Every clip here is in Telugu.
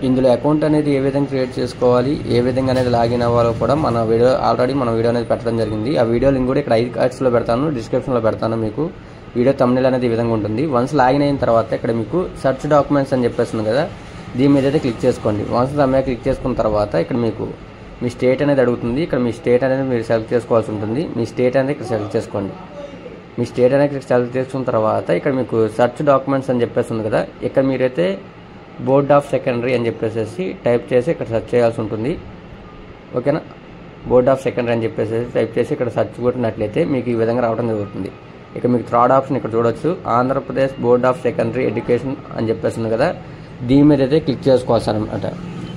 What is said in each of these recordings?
ఇందులో అకౌంట్ అనేది ఏ విధంగా క్రియేట్ చేసుకోవాలి, ఏ విధంగా అనేది లాగిన్ అవ్వాలో కూడా మన వీడియో అనేది పెట్టడం జరిగింది. ఆ వీడియో లింక్ కూడా ఇక్కడ 5 కార్డ్స్లో పెడతాను, డిస్క్రిప్షన్లో పెడతాను. మీకు వీడియో థంబ్నెయిల్ అనేది ఈ విధంగా ఉంటుంది. వన్స్ లాగిన్ అయిన తర్వాత ఇక్కడ మీకు సెర్చ్ డాక్యుమెంట్స్ అని చెప్పేస్తుంది కదా, దీని మీద అయితే క్లిక్ చేసుకోండి. వన్స్ దాని మీద క్లిక్ చేసుకున్న తర్వాత ఇక్కడ మీకు మీ స్టేట్ అనేది అడుగుతుంది. ఇక్కడ మీ స్టేట్ అనేది మీరు సెలెక్ట్ చేసుకోవాల్సి ఉంటుంది. మీ స్టేట్ అనేది ఇక్కడ సెలెక్ట్ చేసుకోండి. మీ స్టేట్ అనేది ఇక్కడ సెలెక్ట్ చేసుకున్న తర్వాత ఇక్కడ మీకు సెర్చ్ డాక్యుమెంట్స్ అని చెప్పేస్తుంది కదా, ఇక్కడ మీరైతే బోర్డ్ ఆఫ్ సెకండరీ అని చెప్పేసి టైప్ చేసి ఇక్కడ సెర్చ్ చేయాల్సి ఉంటుంది. ఓకేనా, బోర్డ్ ఆఫ్ సెకండరీ అని చెప్పేసి టైప్ చేసి ఇక్కడ సెర్చ్ కొట్టినట్లయితే మీకు ఈ విధంగా రావడం జరుగుతుంది. ఇక మీకు థర్డ్ ఆప్షన్ ఇక్కడ చూడొచ్చు, Andhra Pradesh board of secondary education అని చెప్పేస్తుంది కదా, దీని మీద అయితే క్లిక్ చేసుకోవాల్సి అనమాట.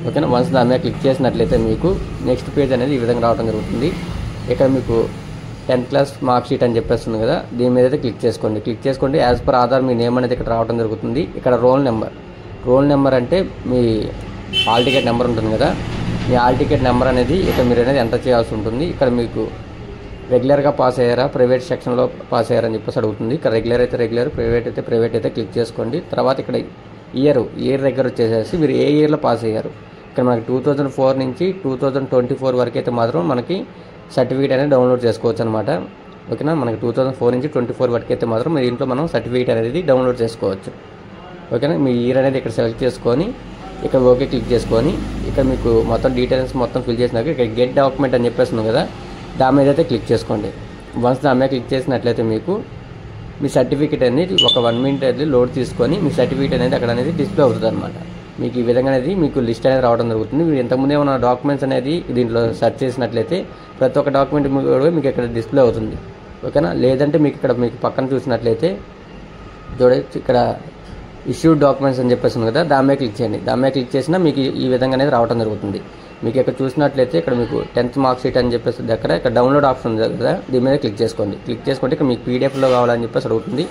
ఓకేనా, వన్స్ దాని మీద క్లిక్ చేసినట్లయితే మీకు నెక్స్ట్ పేజ్ అనేది ఈ విధంగా రావడం జరుగుతుంది. ఇక్కడ మీకు 10th క్లాస్ మార్క్ షీట్ అని చెప్పేస్తుంది కదా, దీని మీద అయితే క్లిక్ చేసుకోండి. యాజ్ పర్ ఆధార్ మీ నేమ్ అనేది ఇక్కడ రావడం జరుగుతుంది. ఇక్కడ రోల్ నెంబర్ అంటే మీ హాల్ టికెట్ నెంబర్ ఉంటుంది కదా, మీ హాల్ టికెట్ నెంబర్ అనేది ఇక్కడ మీరు అనేది ఎంటర్ చేయాల్సి ఉంటుంది. ఇక్కడ మీకు రెగ్యులర్గా పాస్ అయ్యారా, ప్రైవేట్ సెక్షన్లో పాస్ అయ్యారని చెప్పేసి అడుగుతుంది. ఇక్కడ రెగ్యులర్ అయితే రెగ్యులర్, ప్రైవేట్ అయితే క్లిక్ చేసుకోండి. తర్వాత ఇక్కడ ఇయర్ దగ్గర వచ్చేసేసి మీరు ఏ ఇయర్లో పాస్ అయ్యారు. ఇక్కడ మనకి 2004 నుంచి 2024 వరకు అయితే మాత్రం మనకి సర్టిఫికేట్ అనేది డౌన్లోడ్ చేసుకోవచ్చు అనమాట. ఓకేనా, మనకి 2004 నుంచి 2024 వరకు అయితే మాత్రం మీ ఇంట్లో మనం సర్టిఫికేట్ అనేది డౌన్లోడ్ చేసుకోవచ్చు. ఓకేనా, మీ ఇయర్ అనేది ఇక్కడ సెలెక్ట్ చేసుకొని ఇక్కడ ఓకే క్లిక్ చేసుకొని ఇక్కడ మీకు మొత్తం డీటెయిల్స్ మొత్తం ఫిల్ చేసినాక ఇక్కడ గెట్ డాక్యుమెంట్ అని చెప్పేస్తుంది కదా, దాని మీద అయితే క్లిక్ చేసుకోండి. వన్స్ దాని మీద క్లిక్ చేసినట్లయితే మీకు మీ సర్టిఫికేట్ అనేది ఒక 1 మినిట్ అనేది లోడ్ తీసుకొని మీ సర్టిఫికేట్ అనేది అక్కడ అనేది డిస్ప్లే అవుతుంది అనమాట. మీకు ఈ విధంగా అనేది మీకు లిస్ట్ అనేది రావడం జరుగుతుంది. మీరు ఇంతకుముందే ఉన్న డాక్యుమెంట్స్ అనేది దీంట్లో సెర్చ్ చేసినట్లయితే ప్రతి ఒక్క డాక్యుమెంట్ కూడా మీకు ఇక్కడ డిస్ప్లే అవుతుంది. ఓకేనా, లేదంటే మీకు ఇక్కడ మీకు పక్కన చూసినట్లయితే చూడొచ్చు, ఇక్కడ ఇష్యూడ్ డాక్యుమెంట్స్ అని చెప్పేసి ఉంది కదా, దాని మీద క్లిక్ చేయండి. దాని మీద క్లిక్ చేసినా మీకు ఈ విధంగా అనేది రావడం జరుగుతుంది. మీకు ఇక్కడ చూసినట్లయితే ఇక్కడ మీకు 10th మార్క్ షీట్ అని చెప్పేసి ఇక్కడ డౌన్లోడ్ ఆప్షన్ ఉంది కదా, దీని మీద క్లిక్ చేసుకోండి. ఇక్కడ మీకు పీడిఎఫ్లో కావాలని చెప్పేసి అడుగుతుంది.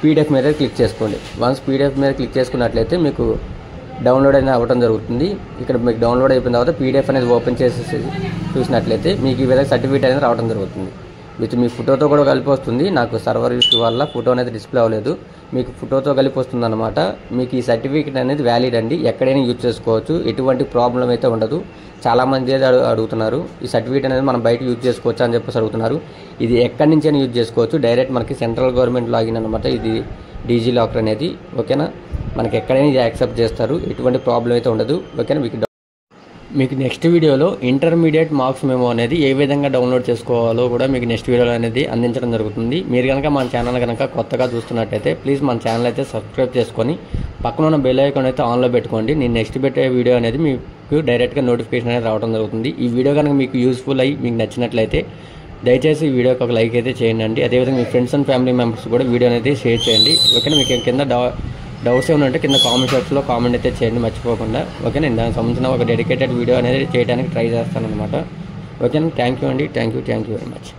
పీడిఎఫ్ మీద క్లిక్ చేసుకోండి. వన్స్ పీడిఎఫ్ మీద క్లిక్ చేసుకున్నట్లయితే మీకు డౌన్లోడ్ అనేది అవ్వడం జరుగుతుంది. ఇక్కడ మీకు డౌన్లోడ్ అయిపోయిన తర్వాత పీడిఎఫ్ అనేది ఓపెన్ చేసి చూసినట్లయితే మీకు ఈ విధంగా సర్టిఫికేట్ అనేది రావడం జరుగుతుంది. మీ ఫోటోతో కూడా కలిపి వస్తుంది. నాకు సర్వర్ ఇష్యూ వల్ల ఫోటో అనేది డిస్ప్లే అవ్వలేదు. మీకు ఫోటోతో కలిపి వస్తుంది అనమాట. మీకు ఈ సర్టిఫికేట్ అనేది వ్యాలిడ్ అండి, ఎక్కడైనా యూజ్ చేసుకోవచ్చు, ఎటువంటి ప్రాబ్లం అయితే ఉండదు. చాలామంది అడుగుతున్నారు ఈ సర్టిఫికేట్ అనేది మనం బయట యూజ్ చేసుకోవచ్చు అని చెప్పేసి అడుగుతున్నారు. ఇది ఎక్కడి నుంచి అయినా యూజ్ చేసుకోవచ్చు, డైరెక్ట్ మనకి సెంట్రల్ గవర్నమెంట్ లాగిన్ అనమాట ఇది డిజి లాకర్ అనేది. ఓకేనా, మనకి ఎక్కడైనా ఇది యాక్సెప్ట్ చేస్తారు, ఎటువంటి ప్రాబ్లం అయితే ఉండదు. ఓకేనా, మీకు నెక్స్ట్ వీడియోలో ఇంటర్మీడియట్ మార్క్స్ మెమో అనేది ఏ విధంగా డౌన్లోడ్ చేసుకోవాలో కూడా మీకు నెక్స్ట్ వీడియోలో అనేది అందించడం జరుగుతుంది. మీరు కనుక మన ఛానల్ కనుక కొత్తగా చూస్తున్నట్టయితే ప్లీజ్ మన ఛానల్ అయితే సబ్స్క్రైబ్ చేసుకొని పక్కన ఉన్న బెల్ ఐకాన్ అయితే ఆన్లో పెట్టుకోండి. నేను నెక్స్ట్ పెట్టే వీడియో అనేది మీకు డైరెక్ట్గా నోటిఫికేషన్ అనేది రావడం జరుగుతుంది. ఈ వీడియో కనుక మీకు యూస్ఫుల్ అయ్యి మీకు నచ్చినట్లయితే దయచేసి ఈ వీడియోకి ఒక లైక్ అయితే చేయండి. అదేవిధంగా మీ ఫ్రెండ్స్ అండ్ ఫ్యామిలీ మెంబర్స్ కూడా వీడియో అనేది షేర్ చేయండి. ఓకేనా, మీకు కింద డౌట్స్ ఏమైనా ఉంటే కింద కామెంట్ సెక్షన్లో కామెంట్ అయితే చేయండి మర్చిపోకుండా. ఓకే, నేను దానికి సంబంధించిన ఒక డెడికేటెడ్ వీడియో అనేది చేయడానికి ట్రై చేస్తాను అనమాట. ఓకేనా, థ్యాంక్ యూ అండి, థ్యాంక్ యూ వెరీ మచ్.